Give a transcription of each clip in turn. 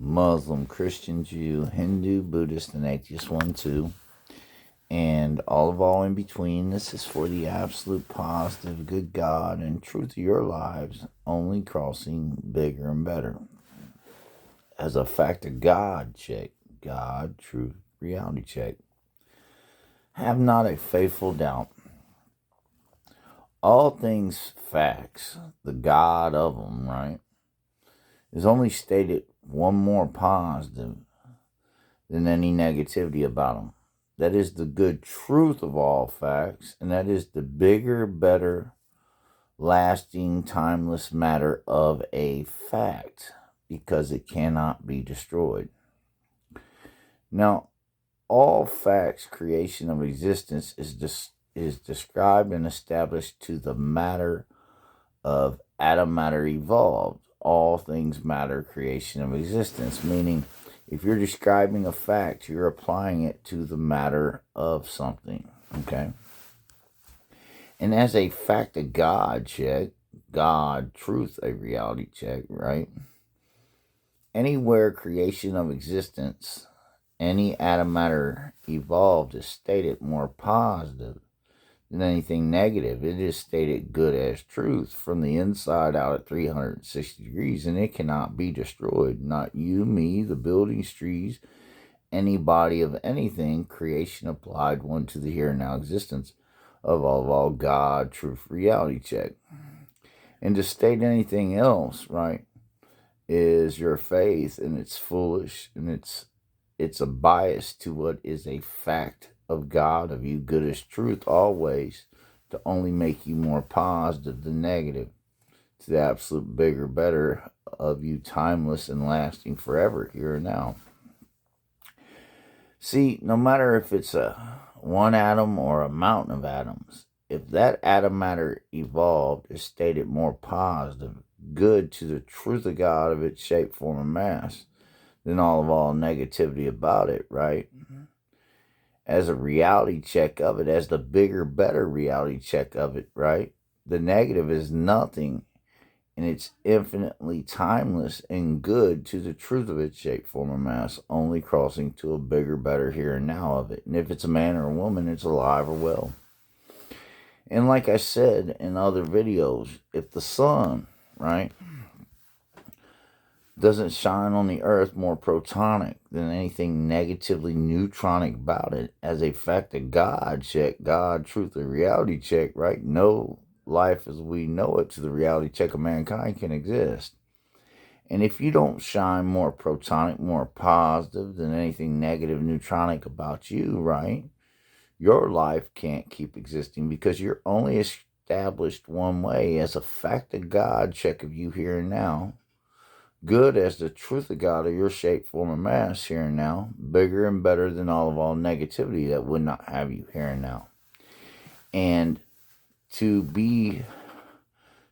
Muslim, Christian, Jew, Hindu, Buddhist, and atheist one, too. And all in between. This is for the absolute positive, good God and truth of your lives, only crossing bigger and better. As a fact of God check, God, truth, reality check. Have not a faithful doubt. All things facts, the God of them, right, is only stated one more positive than any negativity about them. That is the good truth of all facts, and that is the bigger, better, lasting, timeless matter of a fact, because it cannot be destroyed. Now, all facts, creation of existence, is described and established to the matter of atom matter evolved. All things matter, creation of existence, meaning if you're describing a fact, you're applying it to the matter of something, okay? And as a fact of God check, God, truth, a reality check, right? Anywhere creation of existence, any atom matter evolved is stated more positive than anything negative. It is stated good as truth from the inside out at 360 degrees, and it cannot be destroyed. Not you, me, the buildings, trees, any body of anything. Creation applied one to the here and now existence of all God, truth, reality check. And to state anything else, right, is your faith, and it's foolish, and it's a bias to what is a fact of God, of you, good as truth, always, to only make you more positive than negative, to the absolute bigger, better of you, timeless and lasting forever, here and now. See, no matter if it's a one atom or a mountain of atoms, if that atom matter evolved is stated more positive, good to the truth of God of its shape, form, and mass, than all negativity about it, right? As a reality check of it, as the bigger, better reality check of it, right? The negative is nothing, and it's infinitely timeless and good to the truth of its shape, form, and mass, only crossing to a bigger, better here and now of it. And if it's a man or a woman, it's alive or well. And like I said in other videos, if the sun, right, doesn't shine on the earth more protonic than anything negatively neutronic about it, as a fact of God check, God, truth, and reality check, right? No life as we know it to the reality check of mankind can exist. And if you don't shine more protonic, more positive than anything negative neutronic about you, right, your life can't keep existing, because you're only established one way, as a fact of God check of you here and now, good as the truth of God of your shape, form, and mass here and now, bigger and better than all negativity that would not have you here and now. And to be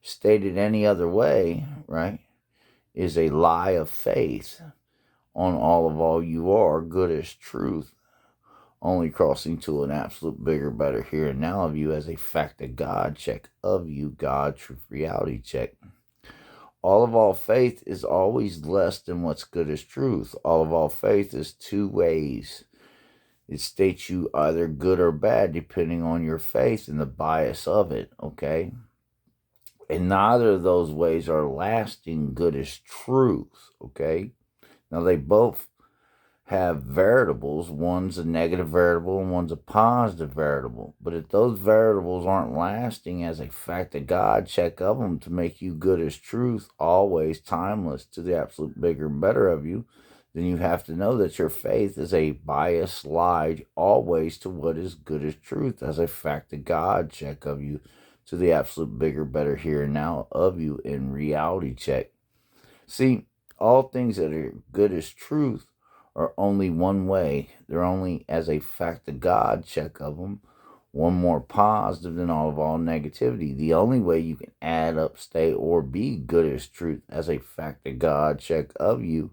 stated any other way, right, is a lie of faith on all you are, good as truth, only crossing to an absolute bigger, better here and now of you, as a fact of God check of you, God, truth, reality check. All faith is always less than what's good as truth. All faith is two ways. It states you either good or bad, depending on your faith and the bias of it, okay? And neither of those ways are lasting good as truth, okay? Now, they both have variables. One's a negative variable and one's a positive variable. But if those variables aren't lasting as a fact of God check of them to make you good as truth, always timeless to the absolute bigger and better of you, then you have to know that your faith is a biased lie always to what is good as truth, as a fact of God check of you to the absolute bigger, better here and now of you in reality check. See, all things that are good as truth are only one way. They're only, as a fact of God check of them, one more positive than all negativity. The only way you can add up, stay, or be good as truth, as a fact of God check of you,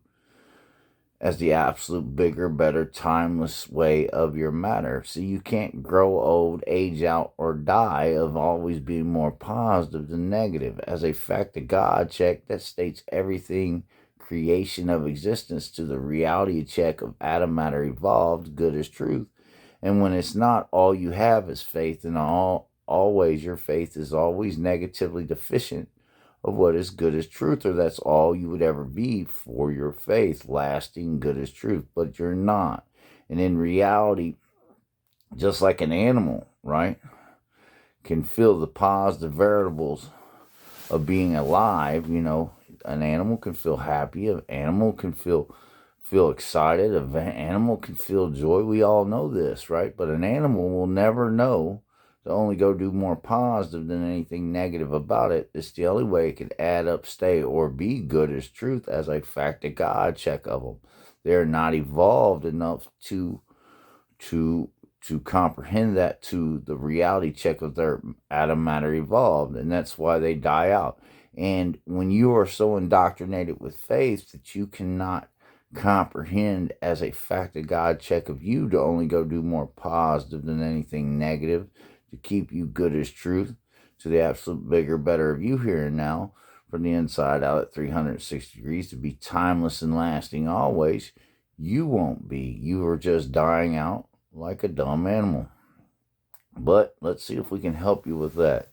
as the absolute bigger, better, timeless way of your matter. So you can't grow old, age out, or die of always being more positive than negative. As a fact of God check, that states everything creation of existence to the reality check of Adam matter evolved, good as truth. And when it's not, all you have is faith, and always your faith is always negatively deficient of what is good as truth, or that's all you would ever be for your faith, lasting good as truth. But you're not. And in reality, just like an animal, right, can feel the positive variables of being alive. An animal can feel happy, an animal can feel excited, an animal can feel joy. We all know this, right? But an animal will never know to only go do more positive than anything negative about it. It's the only way it could add up, stay, or be good as truth as a fact of God check of them. They're not evolved enough to comprehend that to the reality check of their atom matter evolved, and that's why they die out. And when you are so indoctrinated with faith that you cannot comprehend as a fact of God check of you to only go do more positive than anything negative to keep you good as truth to the absolute bigger, better of you here and now, from the inside out at 360 degrees, to be timeless and lasting always, you won't be. You are just dying out like a dumb animal. But let's see if we can help you with that.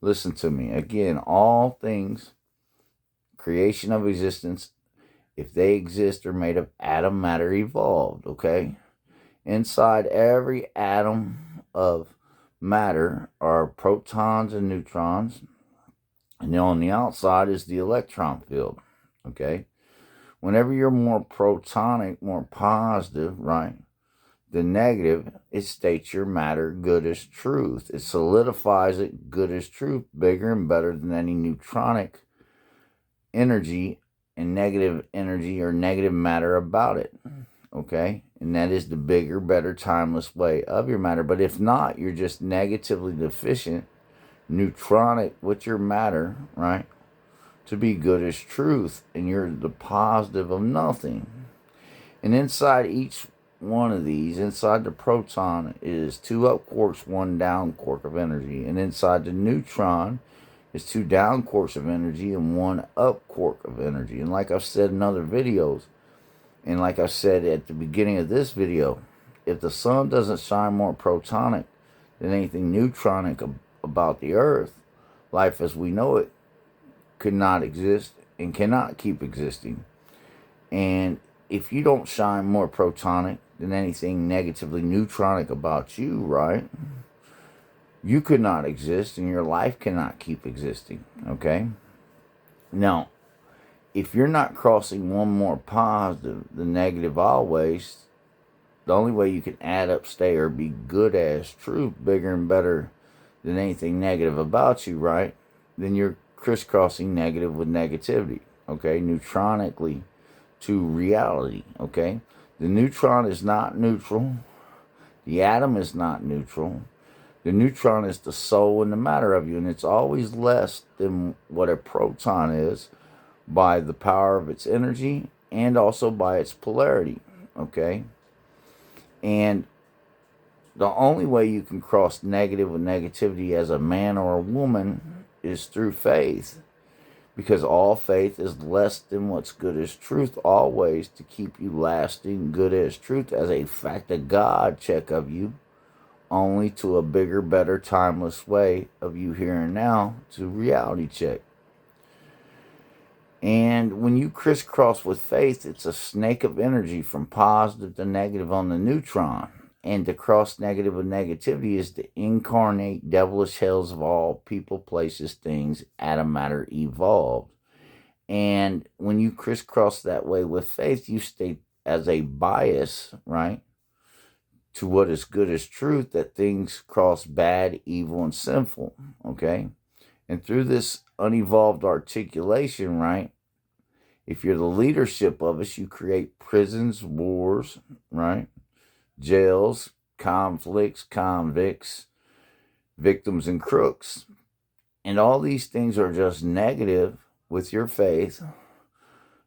Listen to me. Again, all things, creation of existence, if they exist, are made of atom matter evolved, okay? Inside every atom of matter are protons and neutrons, and then on the outside is the electron field, okay? Whenever you're more protonic, more positive, right, the negative, it states your matter good as truth. It solidifies it good as truth, bigger and better than any neutronic energy and negative energy or negative matter about it. Okay? And that is the bigger, better, timeless way of your matter. But if not, you're just negatively deficient, neutronic with your matter, right? To be good as truth. And you're the positive of nothing. And inside each one of these, inside the proton is 2 up quarks, 1 down quark of energy. And inside the neutron is 2 down quarks of energy and 1 up quark of energy. And like I've said in other videos, and like I said at the beginning of this video, if the sun doesn't shine more protonic than anything neutronic about the earth, life as we know it could not exist and cannot keep existing. And if you don't shine more protonic than anything negatively neutronic about you, right, you could not exist and your life cannot keep existing, okay? Now, if you're not crossing one more positive than negative always, the only way you can add up, stay, or be good as truth, bigger and better than anything negative about you, right, then you're crisscrossing negative with negativity, okay, neutronically to reality, okay? The neutron is not neutral. The atom is not neutral. The neutron is the soul and the matter of you, and it's always less than what a proton is by the power of its energy and also by its polarity, okay? And the only way you can cross negative with negativity as a man or a woman is through faith, because all faith is less than what's good as truth always to keep you lasting good as truth as a fact of God check of you, only to a bigger, better, timeless way of you here and now to reality check. And when you crisscross with faith, it's a snake of energy from positive to negative on the neutron. And to cross negative with negativity is to incarnate devilish hells of all people, places, things, atom matter evolved. And when you crisscross that way with faith, you stay as a bias, right, to what is good as truth, that things cross bad, evil, and sinful, okay? And through this unevolved articulation, right, if you're the leadership of us, you create prisons, wars, right, jails, conflicts, convicts, victims, and crooks. And all these things are just negative with your faith,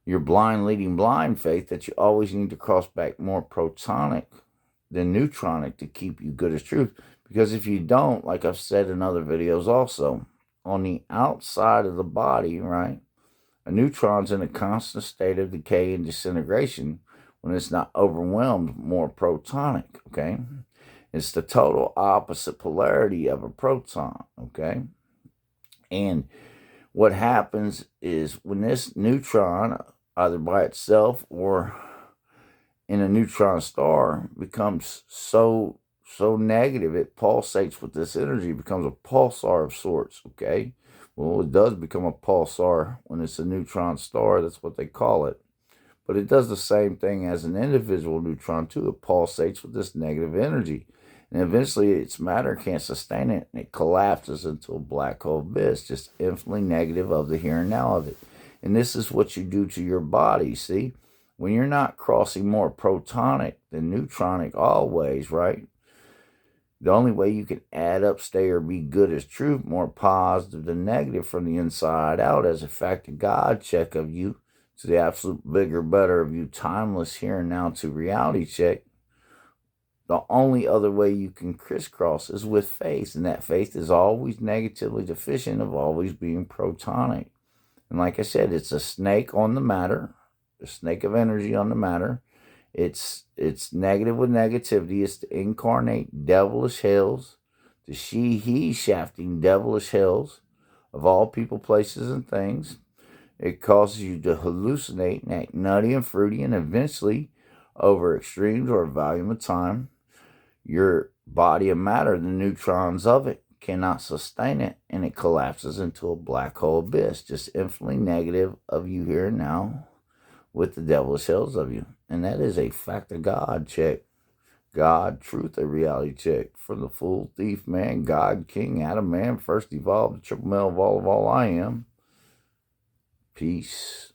your blind leading blind faith, that you always need to cross back more protonic than neutronic to keep you good as truth. Because if you don't, like I've said in other videos also, on the outside of the body, right, A neutron's in a constant state of decay and disintegration when it's not overwhelmed, more protonic, okay? It's the total opposite polarity of a proton, okay? And what happens is when this neutron, either by itself or in a neutron star, becomes so negative, it pulsates with this energy, becomes a pulsar of sorts, okay? Well, it does become a pulsar when it's a neutron star. That's what they call it. But it does the same thing as an individual neutron, too. It pulsates with this negative energy. And eventually, its matter can't sustain it, and it collapses into a black hole abyss, just infinitely negative of the here and now of it. And this is what you do to your body, see? When you're not crossing more protonic than neutronic always, right? The only way you can add up, stay, or be good as truth, more positive than negative from the inside out, as a fact of God check of you to the absolute bigger, better of you, timeless here and now to reality check. The only other way you can crisscross is with faith, and that faith is always negatively deficient of always being protonic. And like I said, it's a snake on the matter, a snake of energy on the matter. It's negative with negativity. It's to incarnate devilish hells, the he shafting devilish hells of all people, places, and things. It causes you to hallucinate and act nutty and fruity, and eventually, over extremes or a volume of time, your body of matter, the neutrons of it, cannot sustain it, and it collapses into a black hole abyss, just infinitely negative of you here and now, with the devilish hells of you. And that is a fact of God check. God, truth, a reality check. From the full thief man, God, King, Adam, man, first evolved, the triple male of all I am. Peace.